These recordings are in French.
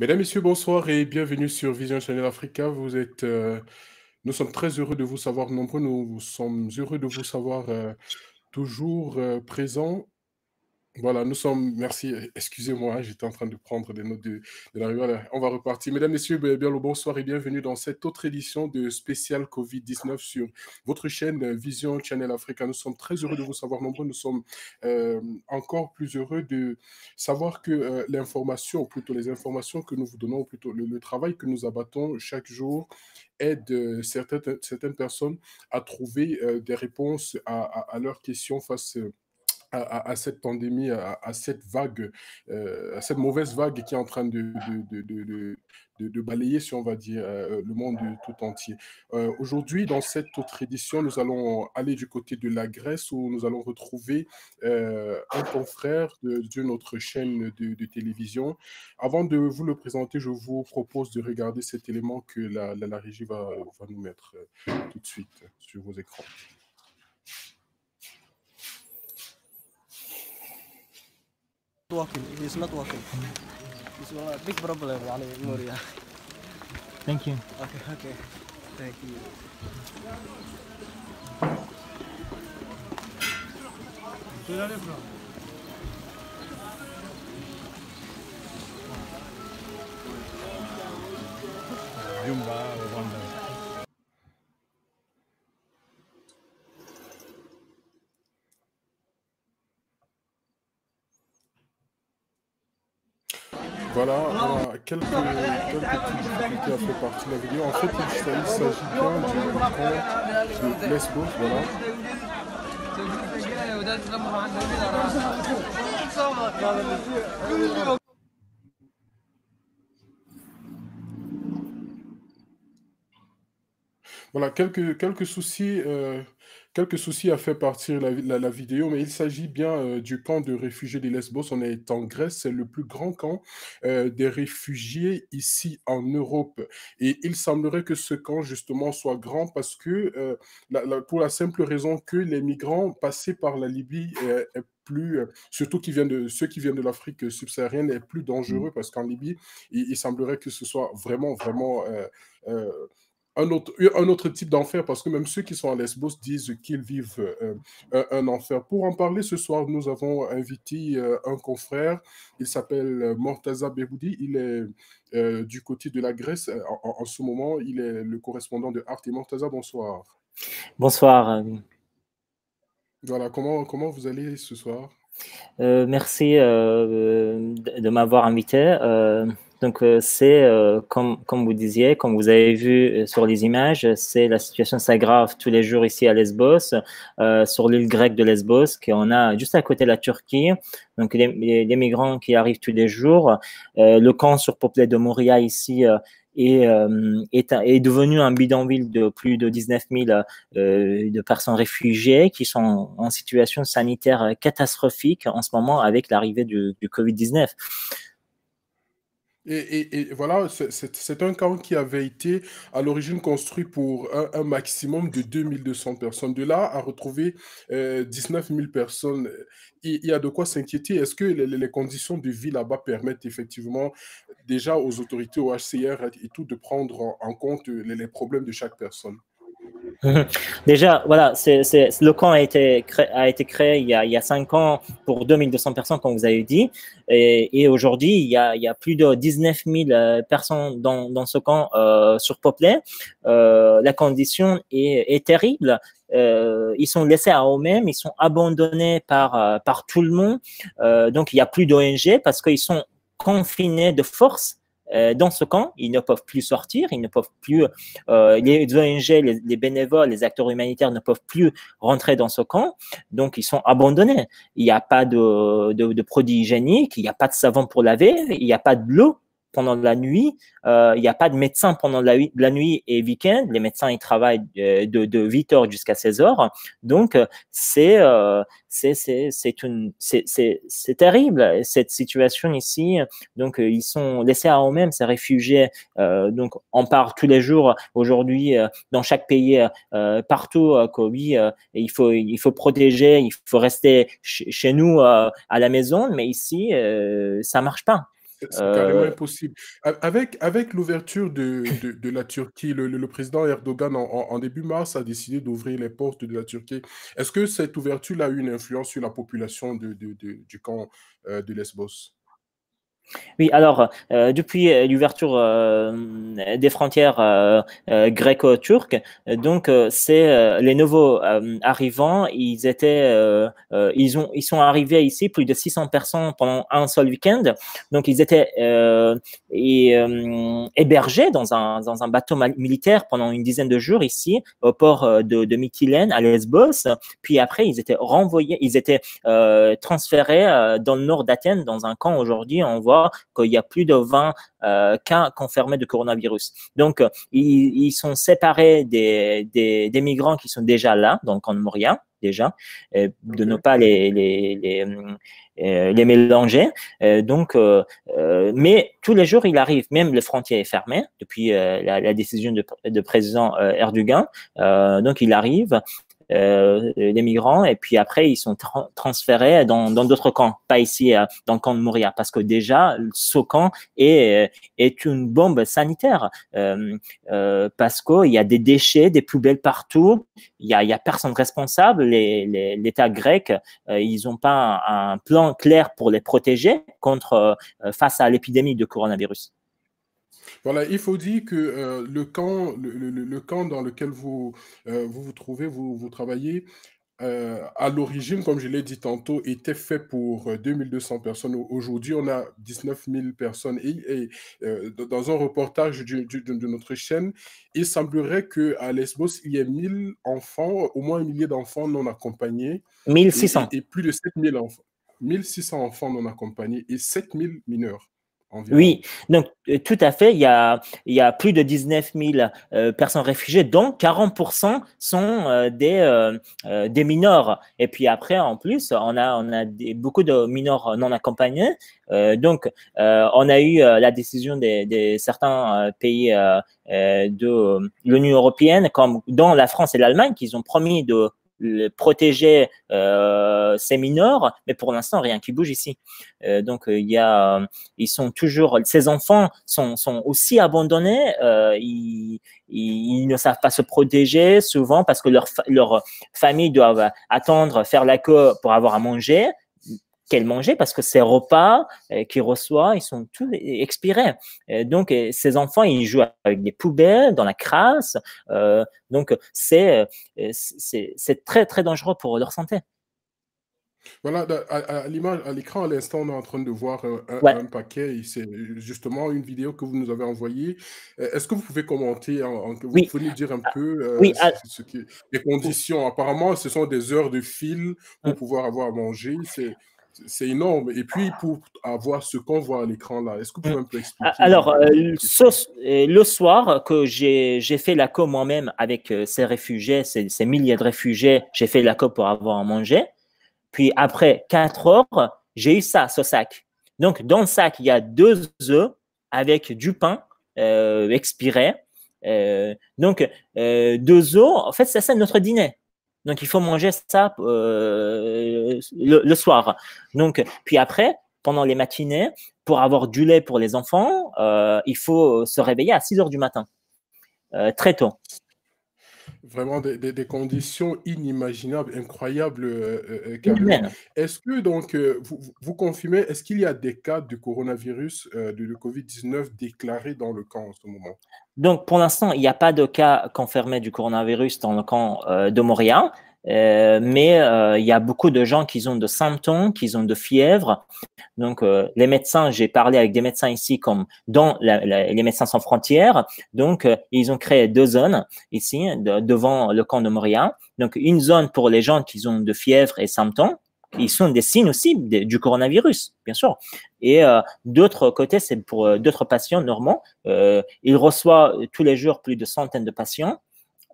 Mesdames, Messieurs, bonsoir et bienvenue sur Vision Channel Africa. Nous sommes très heureux de vous savoir nombreux. Nous sommes heureux de vous savoir toujours présents. Voilà, nous sommes, merci, excusez-moi, j'étais en train de prendre des notes de la Voilà, on va repartir. Mesdames, Messieurs, bien le bonsoir et bienvenue dans cette autre édition de spécial Covid-19 sur votre chaîne Vision Channel Africa. Nous sommes très heureux de vous savoir nombreux. Nous sommes encore plus heureux de savoir que l'information, ou plutôt les informations que nous vous donnons, ou plutôt le travail que nous abattons chaque jour aide certaines personnes à trouver des réponses à leurs questions face à cette pandémie, à cette vague, à cette mauvaise vague qui est en train de balayer, si on va dire, le monde tout entier. Aujourd'hui, dans cette autre édition, nous allons aller du côté de la Grèce où nous allons retrouver un confrère d'une autre chaîne de télévision. Avant de vous le présenter, je vous propose de regarder cet élément que la régie va nous mettre tout de suite sur vos écrans. Working. It is not working. It's a big problem, يعني Moria. Thank you. Okay. Thank you. Where are you from? Jumba, Rwanda. Voilà, quelques petites difficultés à faire partie de la vidéo. En fait, il s'agit bien du camp de Lesbos, voilà. Voilà, quelques soucis à faire partir la vidéo, mais il s'agit bien du camp de réfugiés de Lesbos. On est en Grèce, c'est le plus grand camp des réfugiés ici en Europe. Et il semblerait que ce camp, justement, soit grand parce que, pour la simple raison que les migrants passés par la Libye est plus, surtout ceux qui viennent de l'Afrique subsaharienne, est plus dangereux parce qu'en Libye, il semblerait que ce soit vraiment, vraiment euh, un autre type d'enfer, parce que même ceux qui sont à Lesbos disent qu'ils vivent un enfer. Pour en parler ce soir, nous avons invité un confrère, il s'appelle Mortaza Beboudi, il est du côté de la Grèce. En ce moment, il est le correspondant de Arte. Mortaza, bonsoir. Bonsoir. Voilà, comment vous allez ce soir? Merci de m'avoir invité. C'est comme vous disiez, comme vous avez vu sur les images, c'est la situation s'aggrave tous les jours ici à Lesbos, sur l'île grecque de Lesbos, qu'on a juste à côté de la Turquie. Donc les migrants qui arrivent tous les jours. Le camp surpeuplé de Moria ici est devenu un bidonville de plus de 19 000 de personnes réfugiées qui sont en situation sanitaire catastrophique en ce moment avec l'arrivée du Covid-19. Et voilà, c'est un camp qui avait été à l'origine construit pour un maximum de 2200 personnes. De là à retrouver 19 000 personnes, il y a de quoi s'inquiéter. Est-ce que les conditions de vie là-bas permettent effectivement déjà aux autorités, au HCR et tout, de prendre en compte les problèmes de chaque personne? Déjà, voilà, le camp a été créé il y a 5 ans pour 2200 personnes, comme vous avez dit. Et aujourd'hui, il y a plus de 19 000 personnes dans ce camp surpeuplé. La condition est terrible. Ils sont laissés à eux-mêmes, ils sont abandonnés par tout le monde. Donc, il n'y a plus d'ONG parce qu'ils sont confinés de force dans ce camp. Ils ne peuvent plus sortir, ils ne peuvent plus, les ONG, les bénévoles, les acteurs humanitaires ne peuvent plus rentrer dans ce camp. Donc, ils sont abandonnés. Il n'y a pas de produits hygiéniques, il n'y a pas de savon pour laver, il n'y a pas de l'eau pendant la nuit, il n'y a pas de médecin pendant la nuit et week-end. Les médecins, ils travaillent de 8 heures jusqu'à 16 heures. Donc, c'est terrible, cette situation ici. Donc, ils sont laissés à eux-mêmes, ces réfugiés. Donc, on parle tous les jours aujourd'hui dans chaque pays, partout, que oui, il faut protéger, il faut rester chez nous à la maison, mais ici, ça marche pas. C'est carrément impossible. Avec l'ouverture de la Turquie, le président Erdogan, en début mars, a décidé d'ouvrir les portes de la Turquie. Est-ce que cette ouverture a eu une influence sur la population du camp de Lesbos? Oui, alors, depuis l'ouverture des frontières gréco-turques, donc c'est les nouveaux arrivants, ils sont arrivés ici, plus de 600 personnes pendant un seul week-end. Donc, ils étaient hébergés dans un bateau militaire pendant une dizaine de jours ici, au port de Mytilène, à Lesbos. Puis après, ils étaient renvoyés, ils étaient transférés dans le nord d'Athènes, dans un camp. Aujourd'hui, on voit qu'il y a plus de 20 cas confirmés de coronavirus. Donc, ils sont séparés des migrants qui sont déjà là, dans le camp de Moria, déjà, de ne pas les mélanger. Mais tous les jours, il arrive, même les frontières sont fermées depuis la décision de président Erdogan. Donc, il arrive les migrants, et puis après, ils sont transférés dans d'autres camps, pas ici, dans le camp de Moria, parce que déjà, ce camp est une bombe sanitaire, parce qu'il y a des déchets, des poubelles partout, il y a personne responsable, l'État grec, ils n'ont pas un plan clair pour les protéger face à l'épidémie de coronavirus. Voilà, il faut dire que le camp dans lequel vous trouvez, vous travaillez, à l'origine, comme je l'ai dit tantôt, était fait pour 2200 personnes. Aujourd'hui, on a 19 000 personnes. Et dans un reportage de notre chaîne, il semblerait qu'à Lesbos, il y ait 1000 enfants, au moins un millier d'enfants non accompagnés. 1600. Et plus de 7000 enfants. 1600 enfants non accompagnés et 7000 mineurs. Environ. Oui, donc tout à fait, il y a plus de 19 000 personnes réfugiées, dont 40% sont des mineurs. Et puis après, en plus, on a beaucoup de mineurs non accompagnés. Donc, on a eu la décision de certains pays de l'Union européenne, comme dont la France et l'Allemagne, qui ont promis de protéger ces mineurs, mais pour l'instant rien qui bouge ici. Donc ils sont toujours, ces enfants sont aussi abandonnés, ils ne savent pas se protéger souvent parce que leur famille doivent attendre, faire la queue pour avoir à manger. Qu'elle mangeait, parce que ces repas qu'ils reçoivent, ils sont tous expirés. Donc, ces enfants, ils jouent avec des poubelles, dans la crasse. Donc, c'est très, très dangereux pour leur santé. Voilà, à l'image, à l'écran, à l'instant, on est en train de voir un paquet. Et c'est justement une vidéo que vous nous avez envoyée. Est-ce que vous pouvez commenter, vous pouvez nous dire un peu les conditions? Apparemment, ce sont des heures de fil pour pouvoir avoir à manger. C'est énorme. Et puis, pour avoir ce qu'on voit à l'écran là, est-ce que vous pouvez un peu expliquer? Alors, le soir que j'ai fait la queue moi-même avec ces réfugiés, ces milliers de réfugiés, j'ai fait la queue pour avoir à manger. Puis après 4 heures, j'ai eu ce sac. Donc, dans le sac, il y a 2 œufs avec du pain expiré. Donc, 2 œufs, en fait, c'est notre dîner. Donc, il faut manger ça le soir. Donc, puis après, pendant les matinées, pour avoir du lait pour les enfants, il faut se réveiller à 6 heures du matin, très tôt. Vraiment des conditions inimaginables, incroyables, carrément. Est-ce que donc, vous confirmez, est-ce qu'il y a des cas de coronavirus, de Covid-19 déclarés dans le camp en ce moment? Donc, pour l'instant, il n'y a pas de cas confirmés du coronavirus dans le camp de Moria, mais il y a beaucoup de gens qui ont de symptômes, qui ont de fièvre. Donc, les médecins, j'ai parlé avec des médecins ici, comme dans les Médecins sans frontières. Donc, ils ont créé 2 zones ici, devant le camp de Moria. Donc, une zone pour les gens qui ont de fièvre et symptômes, qui sont des signes aussi du coronavirus, bien sûr. Et d'autre côté, c'est pour d'autres patients normaux. Ils reçoivent tous les jours plus de centaines de patients.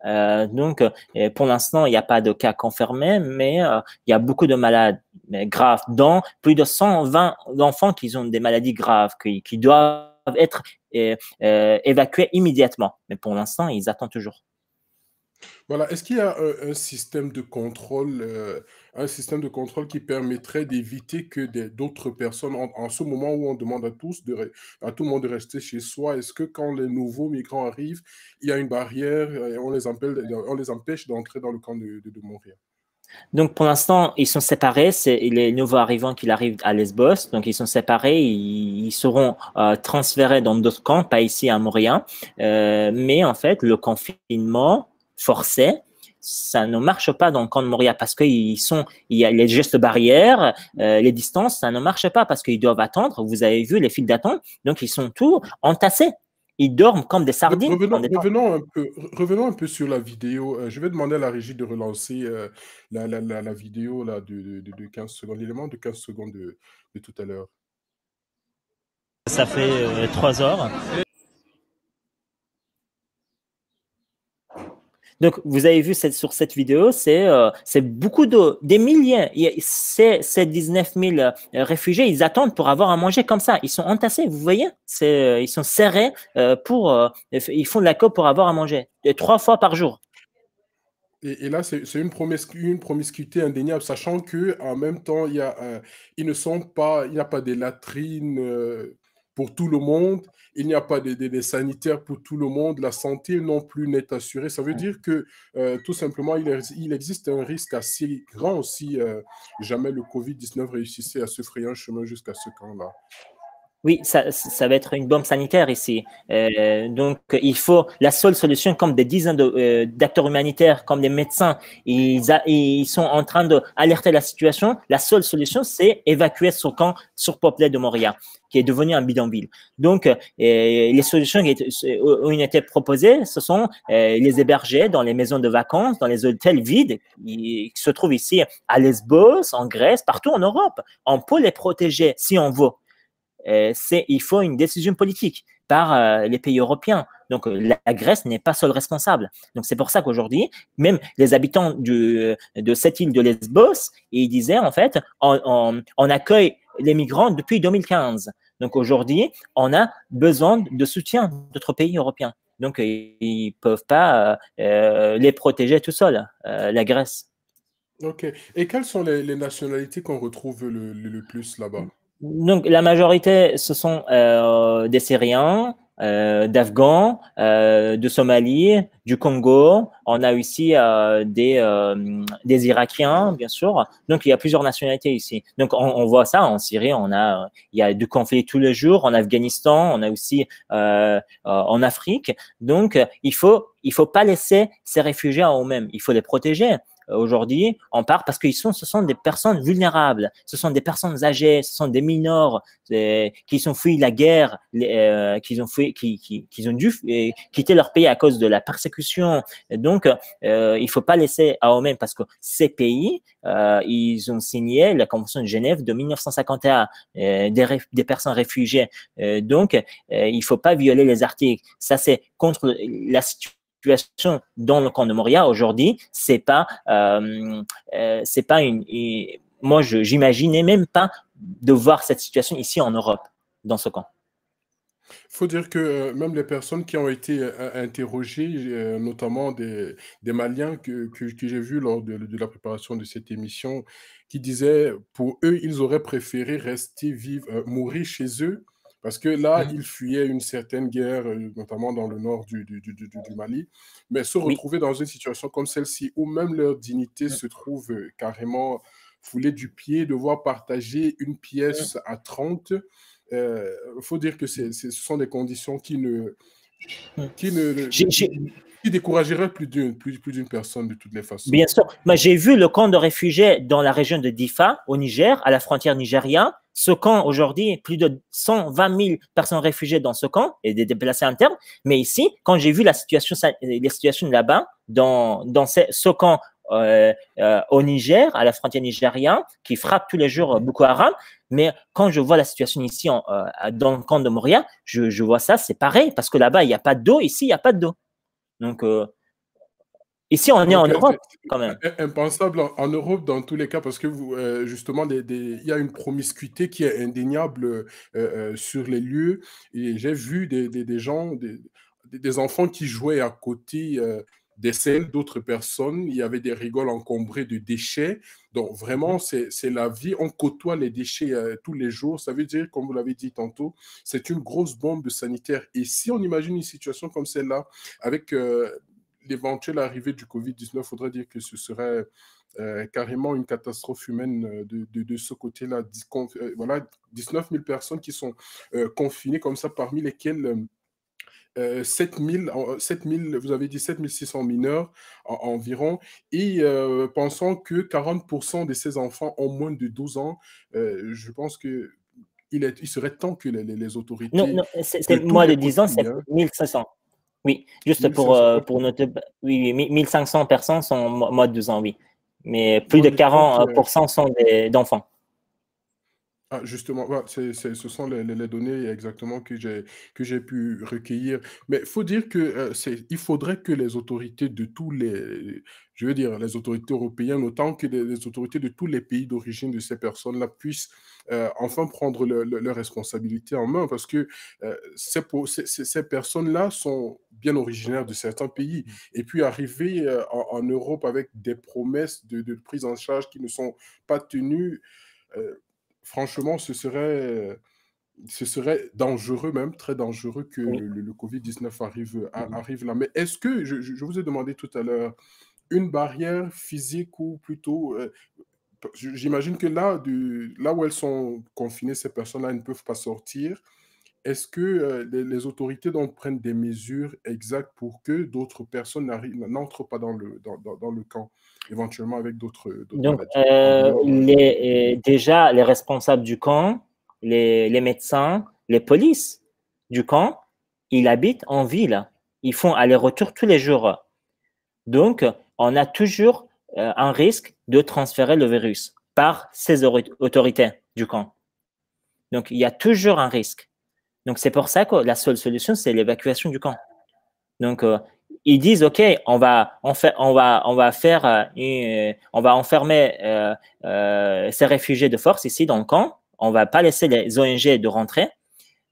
Donc, pour l'instant, il n'y a pas de cas confirmés, mais il y a beaucoup de malades graves, dont plus de 120 enfants qui ont des maladies graves, qui doivent être évacués immédiatement. Mais pour l'instant, ils attendent toujours. Voilà. Est-ce qu'il y a un système de contrôle qui permettrait d'éviter que d'autres personnes, en ce moment où on demande à tous à tout le monde de rester chez soi, est-ce que quand les nouveaux migrants arrivent, il y a une barrière et on les empêche d'entrer dans le camp de Montréal? Donc pour l'instant, ils sont séparés. C'est les nouveaux arrivants qui arrivent à Lesbos. Donc ils sont séparés. Ils seront transférés dans d'autres camps, pas ici à Montréal. Mais en fait, le confinement forcé, ça ne marche pas dans le camp de Montréal parce il y a les gestes barrières, les distances, ça ne marche pas parce qu'ils doivent attendre. Vous avez vu les files d'attente. Donc ils sont tous entassés. Ils dorment comme des sardines. Revenons un peu sur la vidéo. Je vais demander à la régie de relancer la vidéo là, de 15 secondes, l'élément de 15 secondes de tout à l'heure. Ça fait 3 heures. Donc, vous avez vu sur cette vidéo, c'est beaucoup des milliers. Ces 19 000 réfugiés, ils attendent pour avoir à manger comme ça. Ils sont entassés, vous voyez? Ils sont serrés ils font de la queue pour avoir à manger 3 fois par jour. Et là, c'est une promiscuité indéniable, sachant que en même temps, il n'y a pas de latrines pour tout le monde, il n'y a pas des sanitaires pour tout le monde, la santé non plus n'est assurée. Ça veut dire que tout simplement, il existe un risque assez grand si jamais le Covid-19 réussissait à se frayer un chemin jusqu'à ce camp-là. Oui, ça va être une bombe sanitaire ici. Donc, la seule solution, comme des dizaines d'acteurs humanitaires, comme des médecins, ils sont en train d'alerter la situation. La seule solution, c'est évacuer ce camp surpeuplé de Moria, qui est devenu un bidonville. Donc, les solutions qui ont été proposées, ce sont les héberger dans les maisons de vacances, dans les hôtels vides qui se trouvent ici à Lesbos, en Grèce, partout en Europe. On peut les protéger si on veut. Il faut une décision politique par les pays européens. Donc, la Grèce n'est pas seule responsable. Donc, c'est pour ça qu'aujourd'hui, même les habitants de cette île de Lesbos, ils disaient, en fait, on accueille les migrants depuis 2015. Donc, aujourd'hui, on a besoin de soutien d'autres pays européens. Donc, ils ne peuvent pas les protéger tout seuls, la Grèce. OK. Et quelles sont les nationalités qu'on retrouve le plus là-bas? Donc, la majorité, ce sont des Syriens, d'Afghans, de Somalie, du Congo. On a aussi des Irakiens, bien sûr. Donc, il y a plusieurs nationalités ici. Donc, on voit ça en Syrie. Il y a du conflit tous les jours. En Afghanistan, on a aussi en Afrique. Donc, il faut pas laisser ces réfugiés à eux-mêmes. Il faut les protéger. Aujourd'hui, on part parce ce sont des personnes vulnérables, ce sont des personnes âgées, ce sont des mineurs qui ont fui la guerre, qui ont dû quitter leur pays à cause de la persécution. Donc, il faut pas laisser à eux-mêmes parce que ces pays, ils ont signé la Convention de Genève de 1951 des personnes réfugiées. Donc, il faut pas violer les articles. Ça, c'est contre la situation dans le camp de Moria aujourd'hui, c'est pas moi j'imaginais même pas de voir cette situation ici en Europe dans ce camp. Il faut dire que même les personnes qui ont été interrogées, notamment des Maliens que j'ai vus lors de la préparation de cette émission, qui disaient pour eux, ils auraient préféré rester mourir chez eux parce que là, ils fuyaient une certaine guerre, notamment dans le nord du Mali, mais se retrouver dans une situation comme celle-ci, où même leur dignité se trouve carrément foulée du pied, devoir partager une pièce à 30. Faut dire que ce sont des conditions qui décourageraient plus d'une personne de toutes les façons. Bien sûr. Moi, j'ai vu le camp de réfugiés dans la région de Difa, au Niger, à la frontière nigériane. Ce camp, aujourd'hui, plus de 120 000 personnes réfugiées dans ce camp et des déplacés internes. Mais ici, quand j'ai vu les situations là-bas, dans ce camp au Niger, à la frontière nigériane, qui frappe tous les jours Boko Haram, mais quand je vois la situation ici dans le camp de Moria, je vois ça, c'est pareil, parce que là-bas, il n'y a pas d'eau, ici, il n'y a pas d'eau. Donc, ici, on est en Europe, quand même. Impensable en Europe, dans tous les cas, parce que justement, il y a une promiscuité qui est indéniable sur les lieux. Et j'ai vu des gens, des enfants qui jouaient à côté des scènes d'autres personnes, il y avait des rigoles encombrées de déchets. Donc, vraiment, c'est la vie. On côtoie les déchets tous les jours. Ça veut dire, comme vous l'avez dit tantôt, c'est une grosse bombe sanitaire. Et si on imagine une situation comme celle-là, avec l'éventuelle arrivée du Covid-19, il faudrait dire que ce serait carrément une catastrophe humaine de ce côté-là. Voilà, 19 000 personnes qui sont confinées comme ça, parmi lesquelles 7 000, vous avez dit 7 600 mineurs environ, et pensant que 40% de ces enfants ont moins de 12 ans, je pense que il serait temps que les Non, autorités non, de c'est tous moins les de 10 ans, côtés, c'est hein, 1500. Oui, juste 1500, ok, pour noter, oui, oui, 1500 personnes sont moins de 12 ans, oui. Mais plus moins de de 12 ans, 40% sont d'enfants. ah, justement, ouais, ce sont les données exactement que j'ai pu recueillir. Mais il faut dire que il faudrait que les autorités de tous les, je veux dire, les autorités européennes, autant que les autorités de tous les pays d'origine de ces personnes-là puissent enfin prendre leurs responsabilités en main, parce que ces personnes-là sont bien originaires de certains pays. Et puis arriver en Europe avec des promesses de prise en charge qui ne sont pas tenues, euh, franchement, ce serait dangereux même, très dangereux que Oui. le Covid-19 arrive là. Mais est-ce que, je vous ai demandé tout à l'heure, une barrière physique ou plutôt, j'imagine que là où elles sont confinées, ces personnes-là, elles ne peuvent pas sortir. Est-ce que les autorités donc prennent des mesures exactes pour que d'autres personnes n'entrent pas dans le camp, éventuellement avec d'autres Donc, maladies, en dehors déjà, les responsables du camp, les médecins, les polices du camp, ils habitent en ville. Ils font aller-retour tous les jours. Donc, on a toujours un risque de transférer le virus par ces autorités du camp. Donc, il y a toujours un risque. Donc, c'est pour ça que la seule solution, c'est l'évacuation du camp. Donc, ils disent, OK, on va enfermer ces réfugiés de force ici dans le camp. On va pas laisser les ONG de rentrer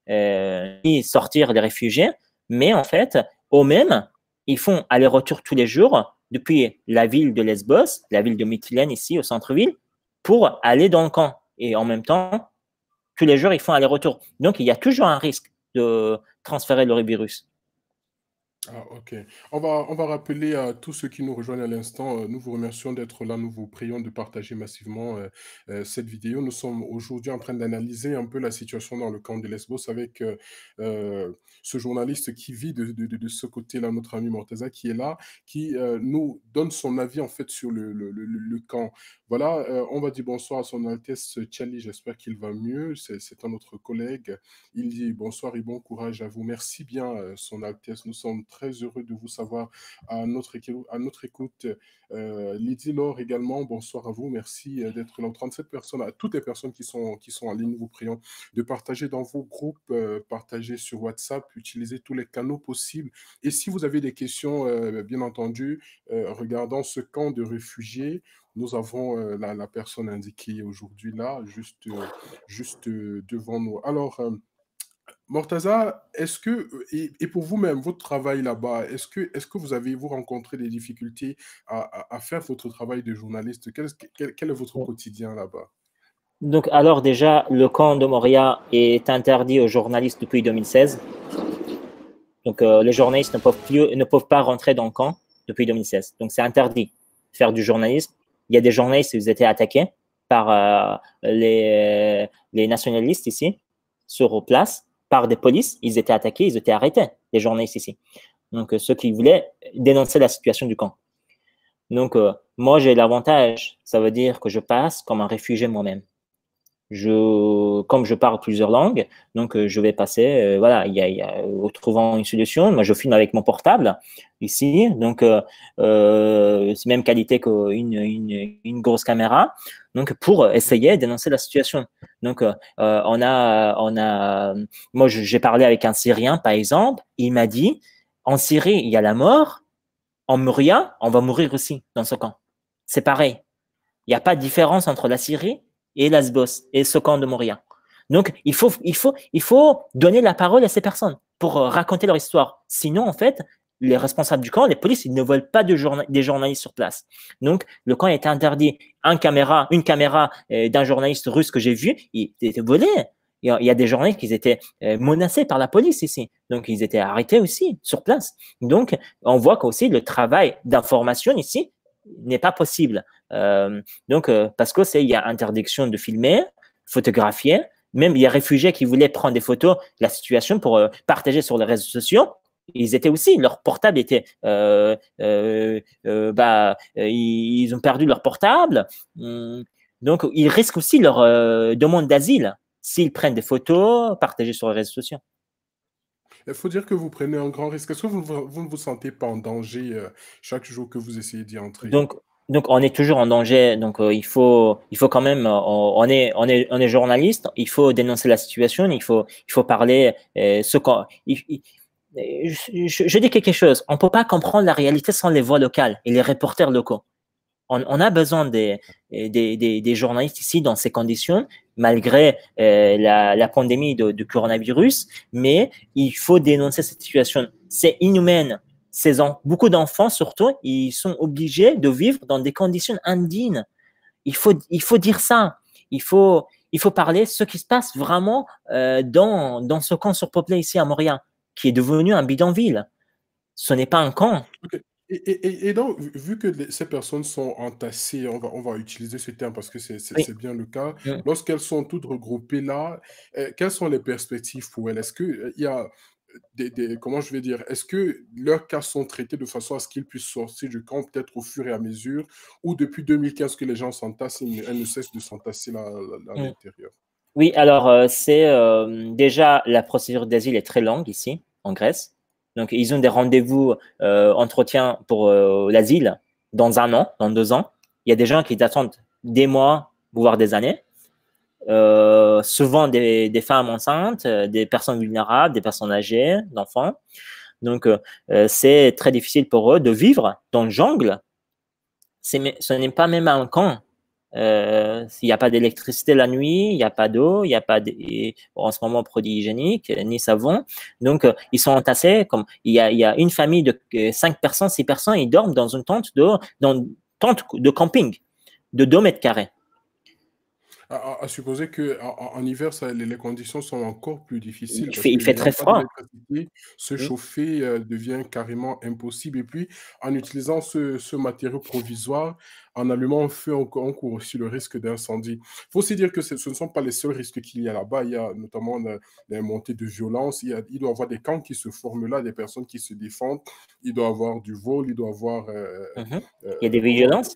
ni sortir les réfugiés. Mais en fait, eux-mêmes, ils font aller-retour tous les jours depuis la ville de Lesbos, la ville de Mytilène ici au centre-ville, pour aller dans le camp. Et en même temps, tous les jours, ils font aller-retour. Donc, il y a toujours un risque de transférer le virus. Ah, ok. On va rappeler à tous ceux qui nous rejoignent à l'instant, nous vous remercions d'être là, nous vous prions de partager massivement cette vidéo. Nous sommes aujourd'hui en train d'analyser un peu la situation dans le camp de Lesbos avec ce journaliste qui vit de ce côté-là, notre ami Mortaza qui est là, qui nous donne son avis en fait sur le camp. Voilà, on va dire bonsoir à son Altesse Tchali, j'espère qu'il va mieux, c'est un autre collègue. Il dit bonsoir et bon courage à vous. Merci bien, son Altesse. Nous sommes très heureux de vous savoir à notre écoute. Lydie Laure également, bonsoir à vous. Merci d'être là. 37 personnes, à toutes les personnes qui sont en ligne, nous vous prions de partager dans vos groupes, partager sur WhatsApp, utiliser tous les canaux possibles. Et si vous avez des questions, bien entendu, regardant ce camp de réfugiés, nous avons la personne indiquée aujourd'hui là, juste devant nous. Alors, Mortaza, est-ce que, et pour vous-même, votre travail là-bas, est-ce que vous rencontré des difficultés à faire votre travail de journaliste? Quel est votre quotidien là-bas? Donc, alors déjà, le camp de Moria est interdit aux journalistes depuis 2016. Donc, les journalistes ne peuvent pas rentrer dans le camp depuis 2016. Donc, c'est interdit de faire du journalisme. Il y a des journalistes qui ont été attaqués par les nationalistes ici, sur place, par des polices. Ils étaient attaqués, ils étaient arrêtés, les journalistes ici. Donc, ceux qui voulaient dénoncer la situation du camp. Donc, moi, j'ai l'avantage, ça veut dire que je passe comme un réfugié moi-même. Comme je parle plusieurs langues, donc je vais passer, voilà, trouvant une solution. Moi, je filme avec mon portable ici, donc c'est même qualité qu'une grosse caméra, donc pour essayer d'énoncer la situation. Donc, moi, j'ai parlé avec un Syrien, par exemple, il m'a dit, en Syrie, il y a la mort, en Moria, on va mourir aussi dans ce camp. C'est pareil. Il n'y a pas de différence entre la Syrie et Lesbos et ce camp de Moria. Donc, il faut donner la parole à ces personnes pour raconter leur histoire. Sinon, en fait, les responsables du camp, les polices, ils ne veulent pas des journalistes sur place. Donc, le camp est interdit. Une caméra d'un journaliste russe que j'ai vu, il était volé. Il y a des journalistes qui étaient menacés par la police ici. Donc, ils étaient arrêtés aussi sur place. Donc, on voit qu'aussi le travail d'information ici n'est pas possible. Parce que il y a interdiction de filmer, photographier. Même il y a réfugiés qui voulaient prendre des photos de la situation pour partager sur les réseaux sociaux. Ils étaient aussi, leur portable était, ils ont perdu leur portable. Donc, ils risquent aussi leur demande d'asile s'ils prennent des photos partagées sur les réseaux sociaux. Il faut dire que vous prenez un grand risque. Est-ce que vous ne vous sentez pas en danger chaque jour que vous essayez d'y entrer? Donc, on est toujours en danger. Donc, il faut quand même, on est journaliste. Il faut dénoncer la situation. Il faut parler je dis quelque chose. On peut pas comprendre la réalité sans les voix locales et les reporters locaux. On a besoin des journalistes ici dans ces conditions, malgré la pandémie du coronavirus, mais il faut dénoncer cette situation. C'est inhumain. Beaucoup d'enfants, surtout, ils sont obligés de vivre dans des conditions indignes. Il faut dire ça. Il faut parler de ce qui se passe vraiment dans ce camp surpeuplé ici à Montréal, qui est devenu un bidonville. Ce n'est pas un camp. Ok. Et donc, vu que ces personnes sont entassées, on va utiliser ce terme parce que Oui. c'est bien le cas, Mm. lorsqu'elles sont toutes regroupées là, quelles sont les perspectives pour elles? Est-ce qu'il y a comment je vais dire, est-ce que leurs cas sont traités de façon à ce qu'ils puissent sortir du camp peut-être au fur et à mesure, ou depuis 2015 que les gens s'entassent, elles ne cessent de s'entasser là, à Mm. l'intérieur? Oui, alors déjà la procédure d'asile est très longue ici en Grèce. Donc ils ont des rendez-vous entretien pour l'asile dans 1 an, dans 2 ans. Il y a des gens qui attendent des mois, voire des années. Souvent des femmes enceintes, des personnes vulnérables, des personnes âgées, d'enfants. Donc c'est très difficile pour eux de vivre dans le jungle. Ce n'est pas même un camp. Il n'y a pas d'électricité la nuit, il n'y a pas d'eau, il n'y a pas en ce moment produits hygiéniques ni savon. Donc ils sont entassés comme il y a une famille de 5 personnes, 6 personnes, ils dorment dans une tente de camping de 2 mètres carrés. À supposer qu'en hiver, les conditions sont encore plus difficiles parce Il que fait très n'ayant pas froid. d'électricité, se Oui. chauffer devient carrément impossible. Et puis, en utilisant ce matériau provisoire, en allumant un feu, on court aussi le risque d'incendie. Il faut aussi dire que ce ne sont pas les seuls risques qu'il y a là-bas. Il y a notamment les montées de violence. Il doit y avoir des camps qui se forment là, des personnes qui se défendent. Il doit y avoir du vol, il doit y avoir Mhm. Il y a des comment, violences.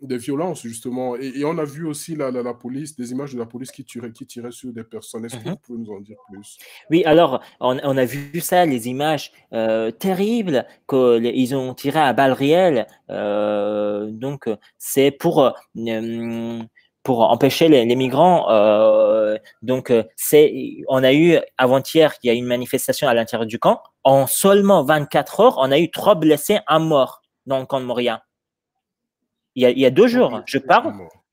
des violences, justement. Et on a vu aussi la police, des images de la police qui tirait sur des personnes. Est-ce que Mhm. vous pouvez nous en dire plus? Oui, alors, on a vu ça, les images terribles qu'ils ont tirées à balles réelles. Donc, c'est pour empêcher les migrants. Donc, on a eu avant-hier, il y a eu une manifestation à l'intérieur du camp. En seulement 24 heures, on a eu 3 blessés, un mort dans le camp de Moria. Il y a 2 Trois jours, blessés, un mort.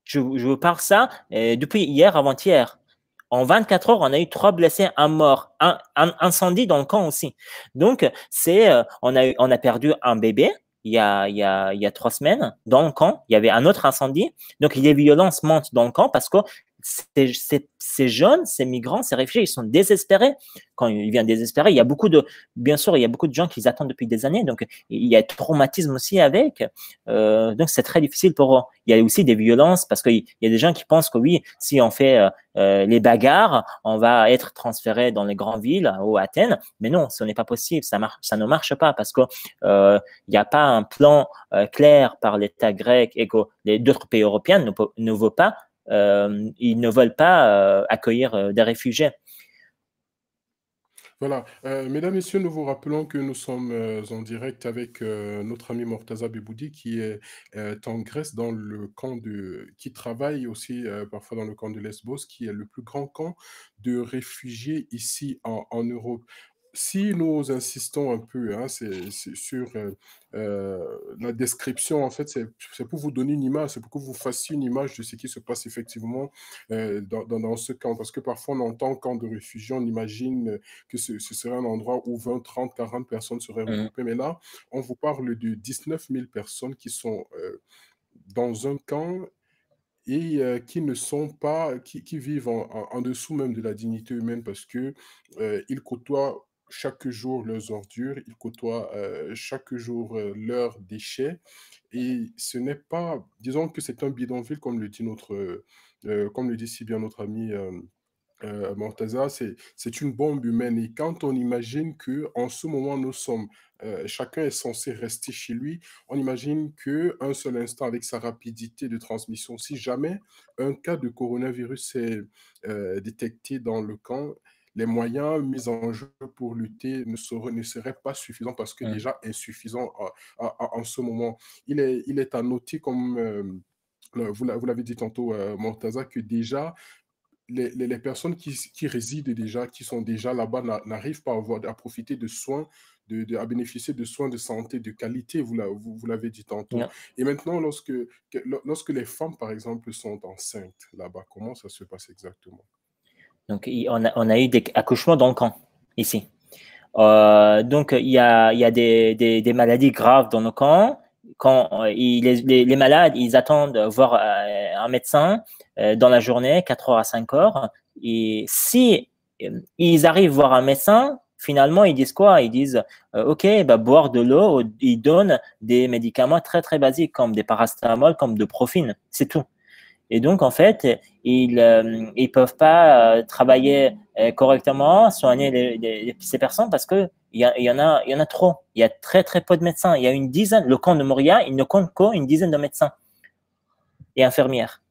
je vous parle ça depuis hier, avant-hier. En 24 heures, on a eu 3 blessés, un mort, un incendie dans le camp aussi. Donc, on a perdu un bébé il y a 3 semaines dans le camp. Il y avait un autre incendie. Donc, les violences montent dans le camp parce que ces jeunes, ces migrants, ces réfugiés, ils sont désespérés. Quand ils viennent désespérés, bien sûr, il y a beaucoup de gens qui les attendent depuis des années. Donc, il y a traumatisme aussi avec. Donc, c'est très difficile pour eux. Il y a aussi des violences parce qu'il y a des gens qui pensent que oui, si on fait les bagarres, on va être transféré dans les grandes villes ou Athènes. Mais non, ce n'est pas possible. Ça ne marche pas parce que il n'y a pas un plan clair par l'État grec et que les d'autres pays européens ne veulent pas. Ils ne veulent pas accueillir des réfugiés. Voilà. Mesdames, Messieurs, nous vous rappelons que nous sommes en direct avec notre ami Mortaza Beboudi qui est en Grèce dans le camp qui travaille aussi parfois dans le camp de Lesbos, qui est le plus grand camp de réfugiés ici en Europe. si nous insistons un peu, hein, sur la description, en fait, c'est pour vous donner une image, c'est pour que vous fassiez une image de ce qui se passe effectivement dans ce camp. Parce que parfois, on entend camp de réfugiés, on imagine que ce serait un endroit où 20, 30, 40 personnes seraient regroupées. Mais là, on vous parle de 19 000 personnes qui sont dans un camp et qui ne sont pas, qui vivent en dessous même de la dignité humaine parce que ils côtoient chaque jour leurs ordures, ils côtoient chaque jour leurs déchets. Et ce n'est pas, disons que c'est un bidonville, comme le dit comme le dit si bien notre ami Mortaza, c'est une bombe humaine. Et quand on imagine que en ce moment, chacun est censé rester chez lui, on imagine qu'un seul instant, avec sa rapidité de transmission, si jamais un cas de coronavirus est détecté dans le camp, les moyens mis en jeu pour lutter ne seraient pas suffisants parce que déjà insuffisants en ce moment. Il est à noter, comme vous l'avez dit tantôt, Mortaza, que déjà, les personnes qui résident déjà, qui sont déjà là-bas, n'arrivent pas à profiter de soins, à bénéficier de soins de santé de qualité, vous l'avez dit tantôt. Yeah. Et maintenant, lorsque les femmes, par exemple, sont enceintes là-bas, comment ça se passe exactement? Donc, on a eu des accouchements dans le camp, ici. Donc, il y a des maladies graves dans le camp. Quand les malades, ils attendent voir un médecin dans la journée, 4 heures à 5 heures. Et si ils arrivent voir un médecin, finalement, ils disent quoi? Ils disent, OK, bah, boire de l'eau. Ils donnent des médicaments très, très basiques comme des paracétamol, comme de Profine. C'est tout. Et donc, en fait, ils peuvent pas travailler correctement, soigner ces personnes parce que il y en a trop. Il y a très, très peu de médecins. Il y a une dizaine. Le camp de Moria, il ne compte qu'une dizaine de médecins et infirmières.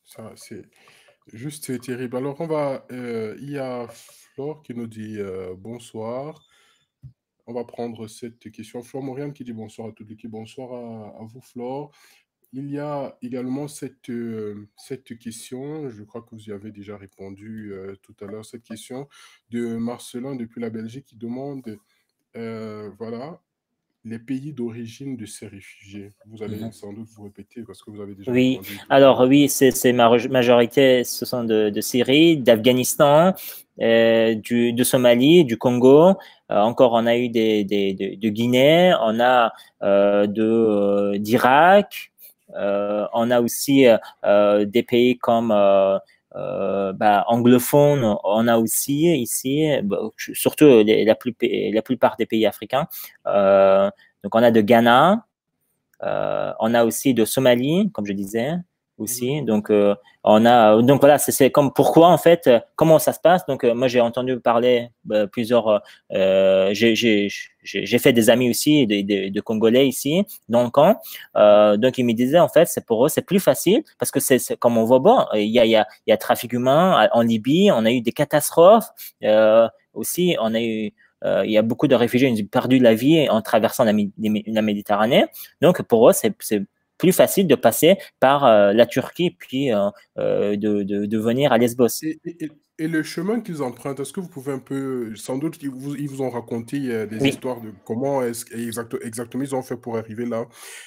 Ça, c'est juste terrible. Alors, il y a Flore qui nous dit bonsoir. On va prendre cette question. Flore Moriane qui dit bonsoir à toute l'équipe. Bonsoir à vous, Flore. Il y a également cette question, je crois que vous y avez déjà répondu tout à l'heure, cette question de Marcelin depuis la Belgique qui demande, voilà, les pays d'origine de ces réfugiés. Vous allez sans doute vous répéter parce que vous avez déjà Oui, répondu tout à alors l'heure. oui, c'est majorité, ce sont de Syrie, d'Afghanistan, de Somalie, du Congo. Encore, on a eu de Guinée, on a d'Irak, on a aussi des pays comme anglophones, on a aussi ici, surtout la plupart des pays africains. Donc, on a de Ghana. On a aussi de Somalie, comme je disais aussi. Donc, donc voilà, c'est comme pourquoi en fait, comment ça se passe. Donc, moi j'ai entendu parler plusieurs. J'ai fait des amis aussi, de Congolais ici dans le camp. Donc ils me disaient en fait, c'est pour eux, c'est plus facile parce que c'est comme on voit bon, il y a trafic humain en Libye, on a eu des catastrophes aussi, on a eu il y a beaucoup de réfugiés qui ont perdu la vie en traversant la Méditerranée. Donc, pour eux, c'est plus facile de passer par la Turquie puis de venir à Lesbos. Et le chemin qu'ils empruntent, est-ce que vous pouvez un peu, sans doute, ils vous ont raconté des Oui. histoires de comment exactement ils ont fait pour arriver là.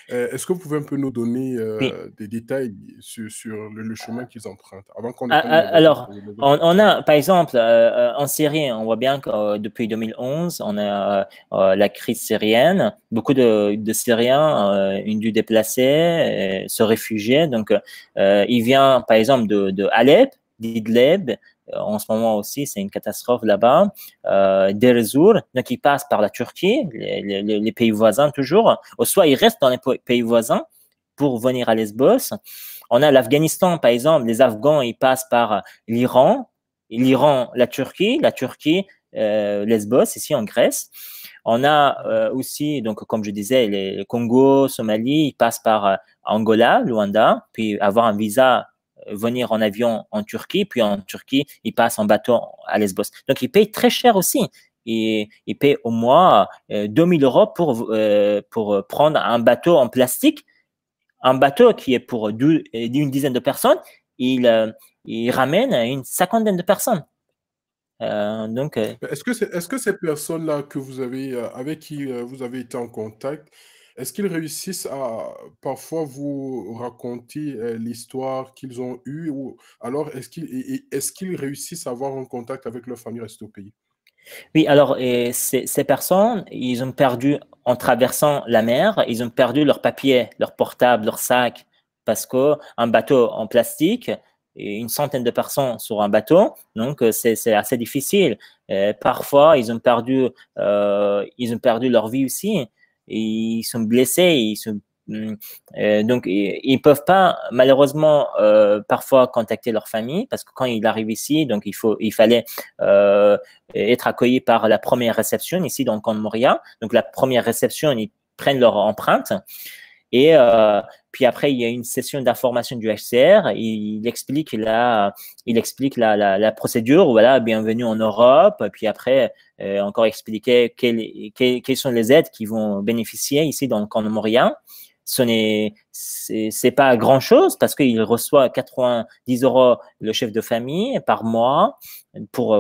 Est-ce que vous pouvez un peu nous donner Oui. des détails sur le chemin qu'ils empruntent avant qu'on ne Alors, on a, par exemple, en Syrie, on voit bien que depuis 2011, on a la crise syrienne. Beaucoup de Syriens ont dû déplacer, se réfugier. Donc, il vient, par exemple, de Alep, d'Idlib. En ce moment aussi, c'est une catastrophe là-bas. Deir ez-Zor, donc ils passent par la Turquie, les pays voisins toujours. Ou soit ils restent dans les pays voisins pour venir à Lesbos. On a l'Afghanistan, par exemple, les Afghans, ils passent par l'Iran, la Turquie, Lesbos, ici en Grèce. On a aussi, donc, comme je disais, les Congo, Somalie, ils passent par Angola, Luanda, puis avoir un visa, venir en avion en Turquie, puis en Turquie, ils passent en bateau à Lesbos. Donc, ils payent très cher aussi. Ils payent au moins 2000 € pour prendre un bateau en plastique. Un bateau qui est pour une dizaine de personnes, il ramène une cinquantaine de personnes. Donc, Est-ce que ces personnes-là que vous avez, avec qui vous avez été en contact, est-ce qu'ils réussissent à parfois vous raconter l'histoire qu'ils ont eue ou alors est-ce qu'ils réussissent à avoir un contact avec leur famille restée au pays? oui, alors, et ces personnes, ils ont perdu, en traversant la mer, ils ont perdu leurs papiers, leurs portables, leurs sacs, parce que un bateau en plastique, et une centaine de personnes sur un bateau, donc c'est assez difficile. Parfois, ils ont perdu leur vie aussi, et ils sont blessés, hum, donc ils peuvent pas malheureusement parfois contacter leur famille parce que quand ils arrivent ici, donc il fallait être accueillis par la première réception ici dans le camp de Moria. Donc la première réception, ils prennent leur empreinte et puis après il y a une session d'information du HCR. Il explique la procédure. Voilà, bienvenue en Europe. Puis après encore expliquer quelles sont les aides qui vont bénéficier ici dans le camp de Moria. C'est pas grand chose parce qu'il reçoit 90 € le chef de famille par mois pour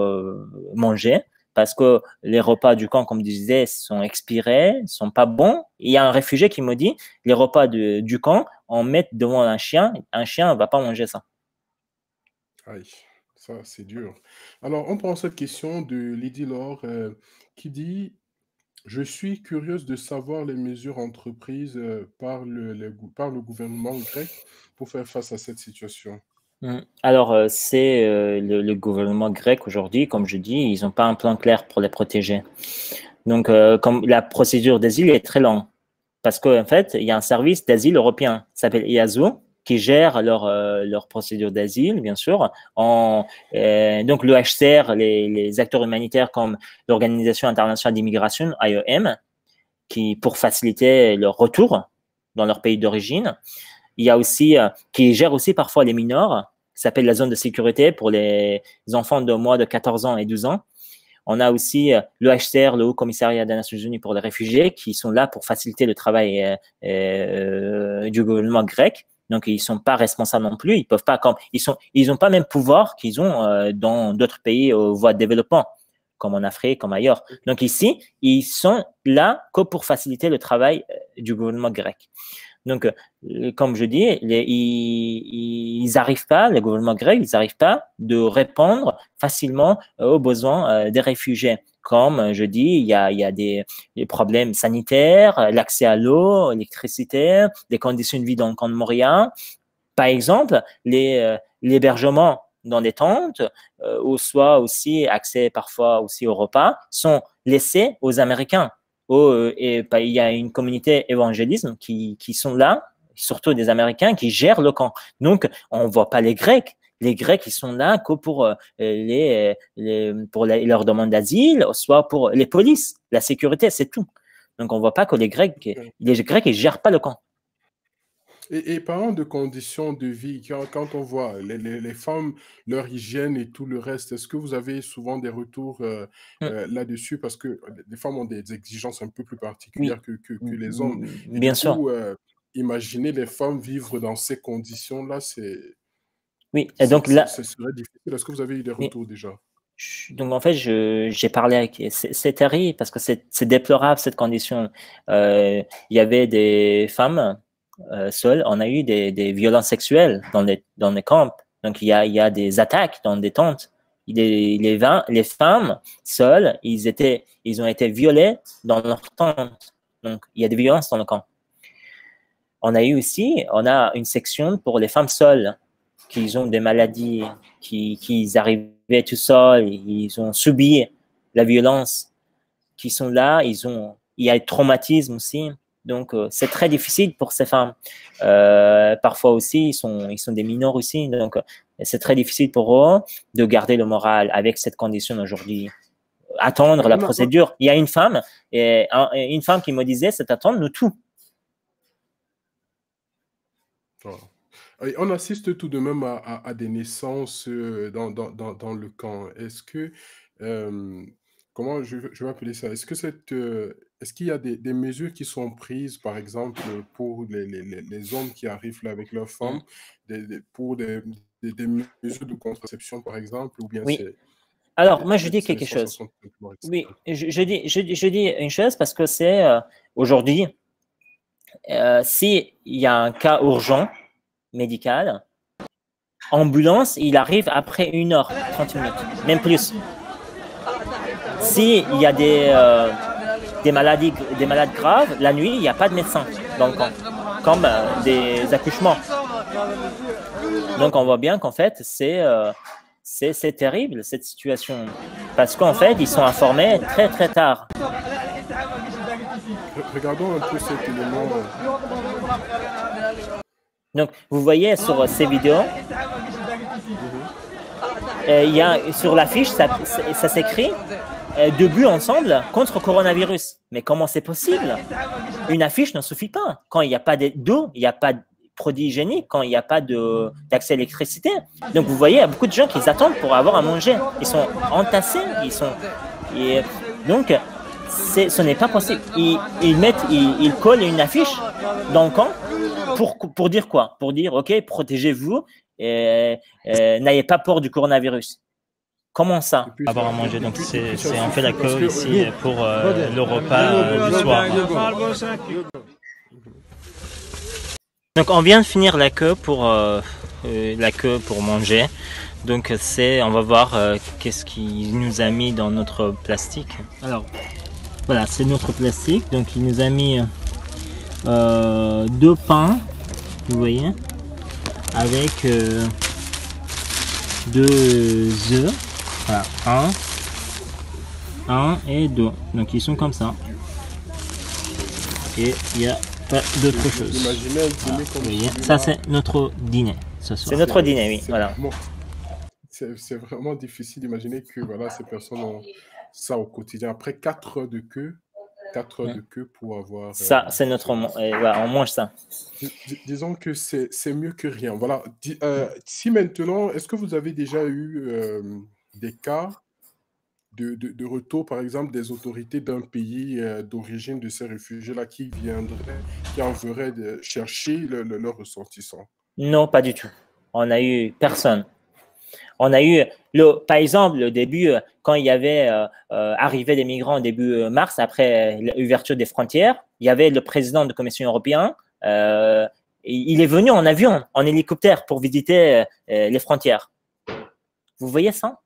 manger parce que les repas du camp, comme je disais, sont expirés, sont pas bons. Il y a un réfugié qui me dit les repas du camp, on met devant un chien ne va pas manger ça. Aïe, ça c'est dur. Alors, on prend cette question de Lydie Laure qui dit je suis curieuse de savoir les mesures entreprises par par le gouvernement grec pour faire face à cette situation. Alors, c'est le gouvernement grec aujourd'hui, comme je dis, ils n'ont pas un plan clair pour les protéger. Donc, comme la procédure d'asile est très longue, parce qu'en fait, il y a un service d'asile européen qui s'appelle EASO, qui gère leur procédure d'asile, bien sûr. Donc, le HCR, les acteurs humanitaires comme l'Organisation internationale d'immigration, IOM, pour faciliter leur retour dans leur pays d'origine. Il y a aussi, qui gère aussi parfois les mineurs, qui s'appelle la zone de sécurité pour les enfants de moins de 14 ans et 12 ans. On a aussi le HCR, le Haut Commissariat des Nations Unies pour les réfugiés, qui sont là pour faciliter le travail du gouvernement grec. Donc, ils sont pas responsables non plus. Ils peuvent pas, ils ont pas même pouvoir qu'ils ont dans d'autres pays aux voies de développement, comme en Afrique, comme ailleurs. Donc ici, ils sont là que pour faciliter le travail du gouvernement grec. Donc, comme je dis, ils n'arrivent pas, le gouvernement grec, ils n'arrivent pas de répondre facilement aux besoins des réfugiés. Comme je dis, il y a des problèmes sanitaires, l'accès à l'eau, l'électricité, des conditions de vie dans le camp de Moria. Par exemple, l'hébergement dans des tentes, ou soit aussi accès parfois aussi au repas, sont laissés aux Américains. Et il y a une communauté évangélisme qui sont là, surtout des Américains, qui gèrent le camp. Donc, on ne voit pas les Grecs. Les Grecs, ils sont là que pour, leur demande d'asile, soit pour les polices, la sécurité, c'est tout. Donc, on ne voit pas que les Grecs, ils ne gèrent pas le camp. Et parlant de conditions de vie, quand on voit les femmes, leur hygiène et tout le reste, est-ce que vous avez souvent des retours là-dessus? Parce que les femmes ont des exigences un peu plus particulières Oui, que les hommes. Et du bien sûr. coup, imaginez les femmes vivre dans ces conditions-là, Oui, et donc là, ce serait difficile. Est-ce que vous avez eu des retours déjà? donc en fait, j'ai parlé avec. C'est terrible parce que c'est déplorable cette condition. Il y avait des femmes seules. On a eu des violences sexuelles dans les camps. Donc il y a des attaques dans des tentes. Les femmes seules, ils ont été violées dans leur tente. Donc il y a des violences dans le camp. On a une section pour les femmes seules qui ont des maladies, qui arrivaient tout seuls, ils ont subi la violence, qui sont là, il y a le traumatisme aussi. Donc, c'est très difficile pour ces femmes. Parfois aussi, ils sont des mineurs aussi. Donc, c'est très difficile pour eux de garder le moral avec cette condition aujourd'hui. Attendre la procédure. Il y a une femme qui me disait, c'est attendre nous tout. Voilà. On assiste tout de même à des naissances dans le camp. Est-ce que, comment je vais appeler ça? Est-ce qu'il y a des mesures qui sont prises, par exemple, pour les hommes qui arrivent là avec leurs femmes, pour des mesures de contraception, par exemple, ou bien Oui. c'est... Alors, moi, je dis C'est quelque chose. 160 morts, Oui, etc. je dis une chose parce que c'est aujourd'hui, s'il y a un cas urgent médical, ambulance, il arrive après 1 heure, 30 minutes, même plus. S'il y a des malades graves, la nuit, il n'y a pas de médecin dans le camp, comme des accouchements. Donc, on voit bien qu'en fait, c'est terrible cette situation. Parce qu'en fait, ils sont informés très, très tard. Regardons un peu cet élément. Donc, vous voyez sur ces vidéos, il y a, sur l'affiche, ça s'écrit debout ensemble contre coronavirus. Mais comment c'est possible? Une affiche ne suffit pas. Quand il n'y a pas d'eau, il n'y a pas de produits hygiéniques, quand il n'y a pas d'accès à l'électricité. Donc, vous voyez, il y a beaucoup de gens qui attendent pour avoir à manger. Ils sont entassés. Donc, ce n'est pas possible. Ils collent une affiche dans le camp pour dire quoi? Pour dire, OK, protégez-vous, n'ayez pas peur du coronavirus. Comment ça? Avoir à manger. Donc, on fait la queue ici pour le repas du soir. Donc, on vient de finir la queue pour manger. Donc, on va voir qu'est-ce qu'il nous a mis dans notre plastique. Alors, voilà, c'est notre plastique. Donc, il nous a mis 2 pains, vous voyez, avec 2 œufs. Voilà, 1 et 2. Donc ils sont comme ça. Et il n'y a pas d'autre chose. Imaginez un dîner comme Vous voyez, celui-là. ça c'est notre dîner ce soir. C'est notre dîner, oui. Voilà. C'est vraiment difficile d'imaginer que voilà, ces personnes ont ça au quotidien. Après 4 heures de queue, 4 heures de queue pour avoir... Ça, c'est notre... voilà, on mange ça. Disons que c'est mieux que rien. Voilà. Si maintenant, est-ce que vous avez déjà eu des cas de retour, par exemple, des autorités d'un pays d'origine de ces réfugiés-là qui enverraient chercher leurs ressortissants? Non, pas du tout. On n'a eu personne. On a eu, par exemple, le début, quand il y avait arrivé des migrants au début mars, après l'ouverture des frontières, il y avait le président de la Commission européenne. Il est venu en avion, en hélicoptère pour visiter les frontières. Vous voyez ça?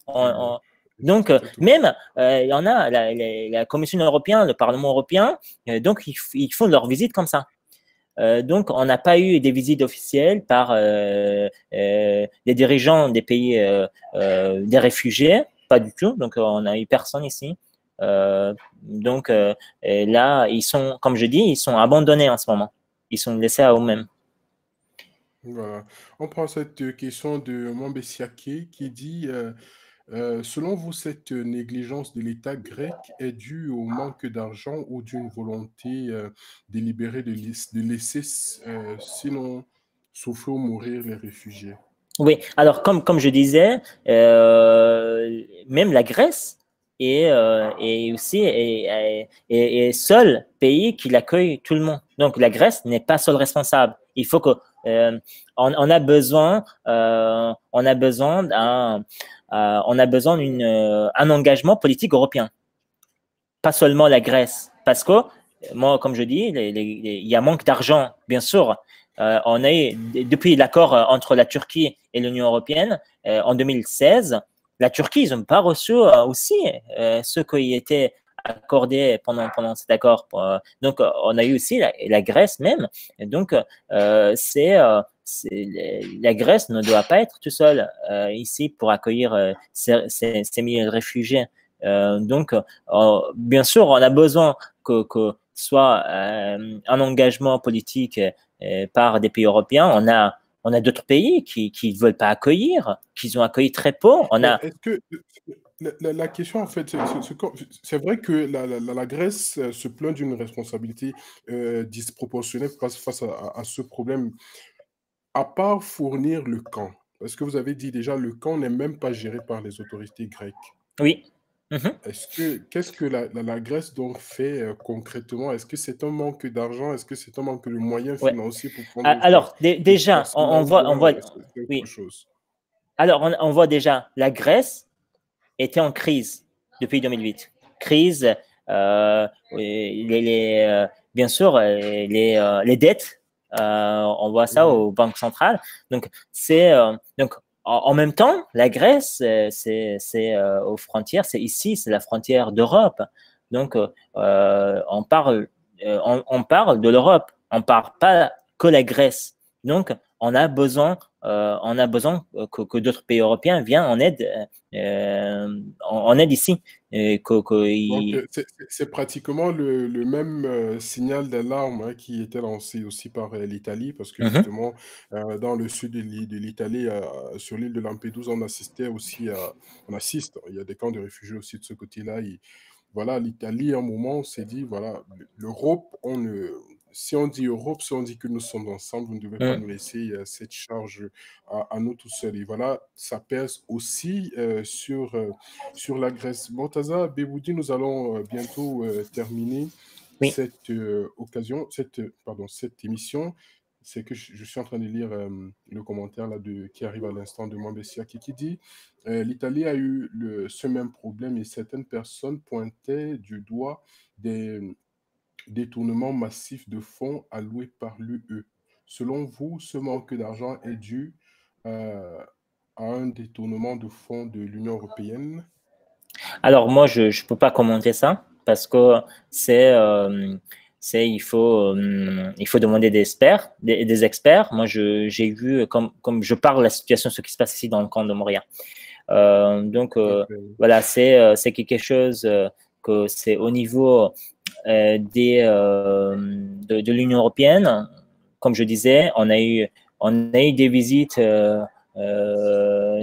Donc, même, il y en a, la Commission européenne, le Parlement européen, donc ils font leur visite comme ça. Donc, on n'a pas eu des visites officielles par les dirigeants des pays des réfugiés, pas du tout. Donc, on n'a eu personne ici. Donc, là, ils sont, comme je dis, ils sont abandonnés en ce moment. Ils sont laissés à eux-mêmes. Voilà. On prend cette question de Mambessiake qui dit selon vous, cette négligence de l'État grec est due au manque d'argent ou d'une volonté délibérée de laisser sinon souffrir ou mourir les réfugiés? Oui, alors comme je disais, même la Grèce est aussi seul pays qui accueille tout le monde. Donc la Grèce n'est pas seule responsable. Il faut que on a besoin d'un engagement politique européen, pas seulement la Grèce, parce que moi, comme je dis, il y a manque d'argent, bien sûr. On a eu, depuis l'accord entre la Turquie et l'Union européenne en 2016, la Turquie, ils n'ont pas reçu aussi ce qui était accordé pendant cet accord. Donc, on a eu aussi la Grèce même. Donc, la Grèce ne doit pas être tout seule ici pour accueillir ces milliers de réfugiés. Donc, bien sûr, on a besoin que soit un engagement politique par des pays européens. On a d'autres pays qui ne veulent pas accueillir, qui ont accueilli très peu. Est-ce que la question, en fait, c'est vrai que la Grèce se plaint d'une responsabilité disproportionnée face à ce problème. À part fournir le camp, parce que vous avez dit déjà, le camp n'est même pas géré par les autorités grecques. Oui. Qu'est-ce que la Grèce donc fait concrètement? Est-ce que c'est un manque d'argent? Est-ce que c'est un manque de moyens financiers pour prendre alors, déjà, on voit oui. Alors, on voit déjà la Grèce était en crise depuis 2008. Crise, bien sûr, les dettes, on voit ça aux banques centrales. Donc, en même temps, la Grèce, c'est aux frontières, c'est ici, c'est la frontière d'Europe. Donc, on parle de l'Europe, on ne parle pas que la Grèce. Donc, on a besoin que d'autres pays européens viennent en aide ici. Donc, c'est pratiquement le même signal d'alarme, hein, qui était lancé aussi par l'Italie, parce que justement, dans le sud de l'Italie, sur l'île de Lampedusa, on assiste, il y a des camps de réfugiés aussi de ce côté-là. Voilà, l'Italie, à un moment, on s'est dit, voilà, l'Europe, si on dit Europe, si on dit que nous sommes ensemble, vous ne devez pas nous laisser cette charge à nous tout seuls. Et voilà, ça pèse aussi sur la Grèce. Balthazar Beboudi, nous allons bientôt terminer cette cette émission. C'est que je suis en train de lire le commentaire là qui arrive à l'instant de Mambessia qui dit l'Italie a eu ce même problème et certaines personnes pointaient du doigt des détournements massifs de fonds alloués par l'UE. Selon vous, ce manque d'argent est dû à un détournement de fonds de l'Union européenne? Alors moi, je ne peux pas commenter ça parce que il faut demander des experts. Moi, j'ai vu, comme je parle de la situation, ce qui se passe ici dans le camp de Moria. Voilà, c'est quelque chose que c'est au niveau de l'Union européenne. Comme je disais, on a eu des visites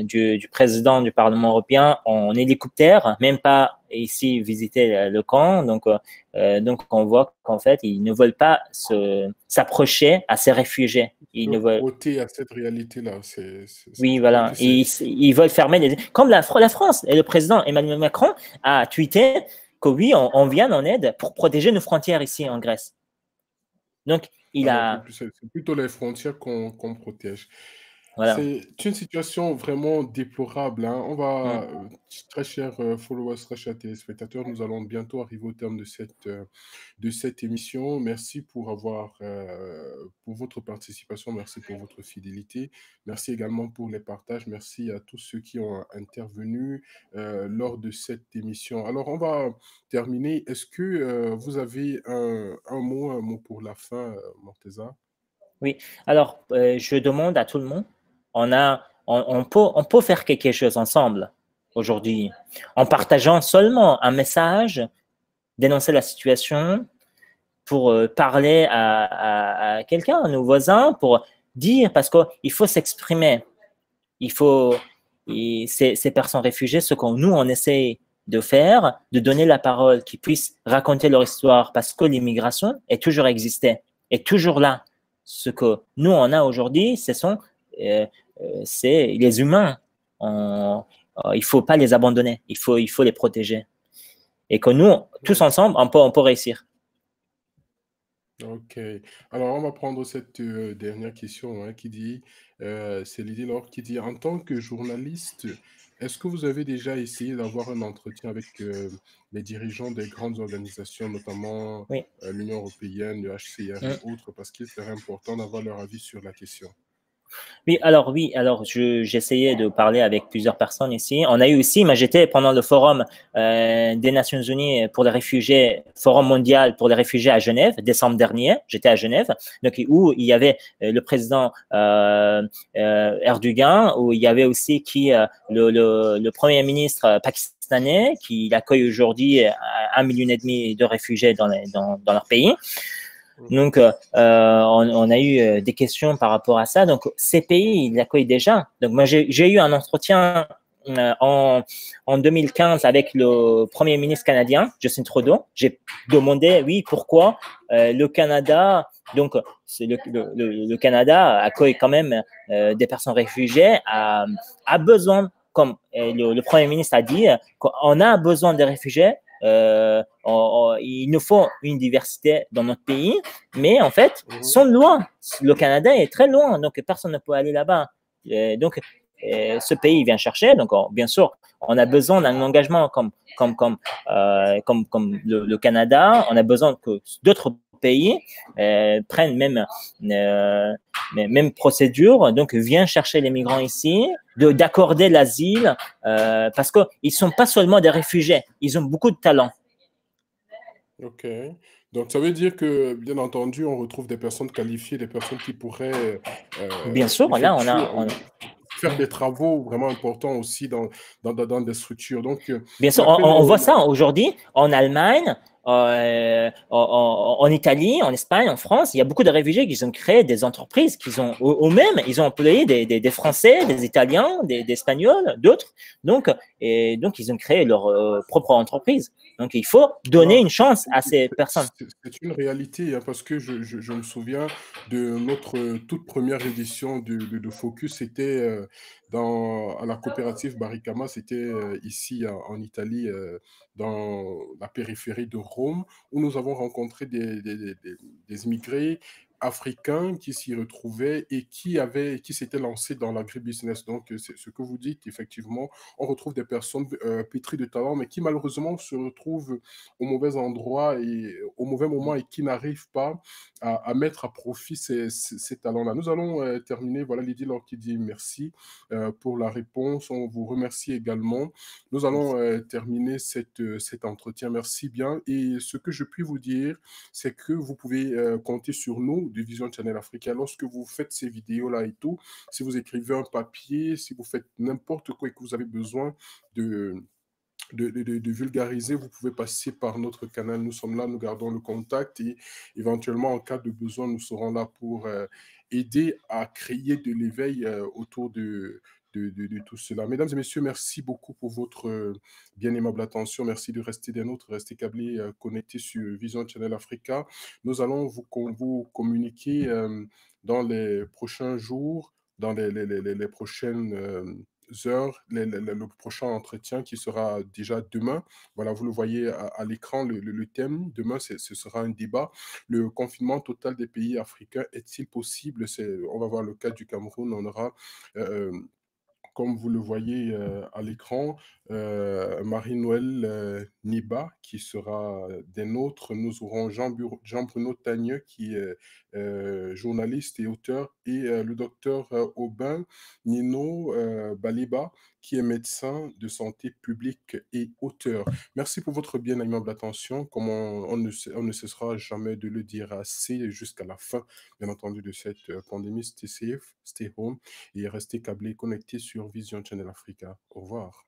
du président du Parlement européen en hélicoptère, même pas ici visiter le camp. Donc on voit qu'en fait, ils ne veulent pas s'approcher à ces réfugiés. Ils ne veulent ôter à cette réalité-là. Oui, voilà. Ils veulent fermer comme la France. Et le président Emmanuel Macron a tweeté que oui, on vient en aide pour protéger nos frontières ici en Grèce. Donc, c'est plutôt les frontières qu'on protège. Voilà. C'est une situation vraiment déplorable, hein. On va, très chers followers, très chers téléspectateurs, nous allons bientôt arriver au terme de cette émission. Merci pour votre participation, merci pour votre fidélité, merci également pour les partages, merci à tous ceux qui ont intervenu lors de cette émission. Alors, on va terminer. Est-ce que vous avez un mot pour la fin, Morteza? Oui, alors je demande à tout le monde, on peut faire quelque chose ensemble aujourd'hui en partageant seulement un message, dénoncer la situation, pour parler à quelqu'un, à nos voisins, pour dire, parce qu'il faut s'exprimer. Ces personnes réfugiées, ce que nous, on essaie de faire, de donner la parole, qu'ils puissent raconter leur histoire, parce que l'immigration est toujours existé, est toujours là. Ce que nous, on a aujourd'hui, c'est les humains. Il ne faut pas les abandonner, il faut les protéger. Et que nous, tous ensemble, on peut réussir. Ok. Alors, on va prendre cette dernière question, hein, qui dit, c'est Lydie Laure qui dit, en tant que journaliste, est-ce que vous avez déjà essayé d'avoir un entretien avec les dirigeants des grandes organisations, notamment l'Union européenne, le HCR et autres, parce qu'il serait important d'avoir leur avis sur la question? Oui, alors j'essayais de parler avec plusieurs personnes ici. On a eu aussi, moi j'étais pendant le forum des Nations Unies pour les réfugiés, forum mondial pour les réfugiés à Genève, décembre dernier. J'étais à Genève, donc où il y avait le président Erdogan, où il y avait aussi le premier ministre pakistanais qui accueille aujourd'hui 1,5 million de réfugiés dans leur pays. Donc, on a eu des questions par rapport à ça. Donc, ces pays, ils l'accueillent déjà. Donc, moi, j'ai eu un entretien en 2015 avec le Premier ministre canadien, Justin Trudeau. J'ai demandé, oui, pourquoi le Canada, donc le Canada accueille quand même des personnes réfugiées, a besoin, comme le Premier ministre a dit, qu'on a besoin des réfugiés. Il nous faut une diversité dans notre pays, mais en fait, ils sont loin. Le Canada est très loin, donc personne ne peut aller là-bas. Donc, ce pays vient chercher. Donc, bien sûr, on a besoin d'un engagement comme le Canada. On a besoin que d'autres pays prennent même procédure, donc viennent chercher les migrants ici, d'accorder l'asile, parce qu'ils ne sont pas seulement des réfugiés, ils ont beaucoup de talent. Ok. Donc, ça veut dire que, bien entendu, on retrouve des personnes qualifiées, des personnes qui pourraient Bien sûr, là, faire des travaux vraiment importants aussi dans des structures. Donc, bien sûr, on voit ça aujourd'hui en Allemagne, en Italie, en Espagne, en France. Il y a beaucoup de réfugiés qui ont créé des entreprises, ils ont employé des Français, des Italiens, des Espagnols, d'autres. Donc, ils ont créé leur propre entreprise. Donc, il faut donner une chance à ces personnes. C'est une réalité, hein, parce que je me souviens de notre toute première édition de Focus, c'était à la coopérative Baricama, c'était ici en Italie, dans la périphérie de Rome, où nous avons rencontré des immigrés africains qui s'y retrouvaient et qui s'étaient lancés dans l'agribusiness. Donc, c'est ce que vous dites, effectivement, on retrouve des personnes pétries de talent, mais qui malheureusement se retrouvent au mauvais endroit et au mauvais moment et qui n'arrivent pas à mettre à profit ces talents-là. Nous allons terminer. Voilà, Lydie Laure qui dit merci pour la réponse. On vous remercie également. Nous allons terminer cet entretien. Merci bien. Et ce que je puis vous dire, c'est que vous pouvez compter sur nous, de Vision Channel Africa, lorsque vous faites ces vidéos-là et tout, si vous écrivez un papier, si vous faites n'importe quoi et que vous avez besoin de vulgariser, vous pouvez passer par notre canal. Nous sommes là, nous gardons le contact et éventuellement, en cas de besoin, nous serons là pour aider à créer de l'éveil autour de tout cela. Mesdames et messieurs, merci beaucoup pour votre bien aimable attention. Merci de rester des nôtres, rester câblés, connectés sur Vision Channel Africa. Nous allons vous communiquer dans les prochains jours, dans les prochaines heures, le prochain entretien qui sera déjà demain. Voilà, vous le voyez à l'écran, le thème. Demain, ce sera un débat. Le confinement total des pays africains est-il possible? On va voir le cas du Cameroun. On aura comme vous le voyez à l'écran, Marie-Noël Niba, qui sera des nôtres. Nous aurons Jean-Bruno Tagneux, qui est journaliste et auteur, et le docteur Aubin Nino Baliba, qui est médecin de santé publique et auteur. Merci pour votre bien aimable attention. Comme on ne cessera jamais de le dire assez jusqu'à la fin, bien entendu, de cette pandémie. Stay safe, stay home et restez câblés, connectés sur Vision Channel Africa. Au revoir.